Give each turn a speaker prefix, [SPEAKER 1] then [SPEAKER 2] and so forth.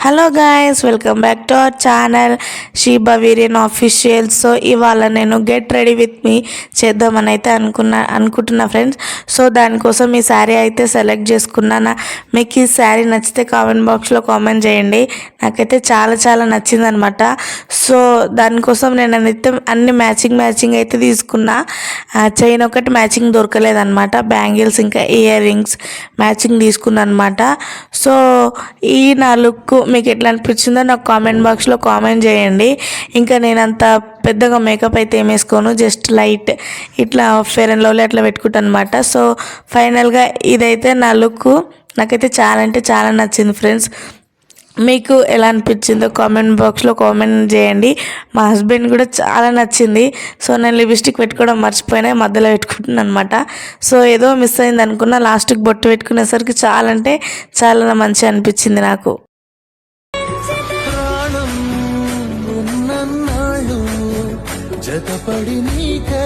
[SPEAKER 1] Hello guys, welcome back to our channel Sheeba Veerian official. So ఇవాళ నేను get ready with me చేద్దామని అయితే అనుకుంటున్నా ఫ్రెండ్స్. సో దానికోసం ఈ శారీ అయితే సెలెక్ట్ చేసుకున్నాను. మీకు ఈ శారీ నచ్చితే కామెంట్ బాక్స్లో కామెంట్ చేయండి. నాకైతే చాలా చాలా నచ్చిందనమాట. సో దానికోసం నేను అన్ని మ్యాచింగ్ అయితే తీసుకున్నా. చైన్ ఒకటి మ్యాచింగ్ దొరకలేదన్నమాట, బ్యాంగిల్స్ ఇంకా ఇయర్ రింగ్స్ మ్యాచింగ్ తీసుకున్నాను అనమాట. సో ఈ నా లుక్ మీకు ఎట్లా అనిపించిందో నాకు కామెంట్ బాక్స్లో కామెంట్ చేయండి. ఇంకా నేను అంత పెద్దగా మేకప్ అయితే ఏం వేసుకోను, జస్ట్ లైట్ ఇట్లా ఫెయిర్ అండ్ లవ్లీ అట్లా పెట్టుకుంటాను అనమాట. సో ఫైనల్గా ఇదైతే నా లుక్. నాకైతే చాలా అంటే చాలా నచ్చింది ఫ్రెండ్స్. మీకు ఎలా అనిపించిందో కామెంట్ బాక్స్లో కామెంట్ చేయండి. మా హస్బెండ్ కూడా చాలా నచ్చింది. సో నేను లిప్స్టిక్ పెట్టుకోవడం మర్చిపోయినా, మధ్యలో పెట్టుకుంటున్నాను అనమాట. సో ఏదో మిస్ అయింది అనుకున్నా, లాస్ట్కి బొట్టు పెట్టుకునేసరికి చాలా అంటే చాలా మంచిగా అనిపించింది నాకు.
[SPEAKER 2] జతపడి నీకే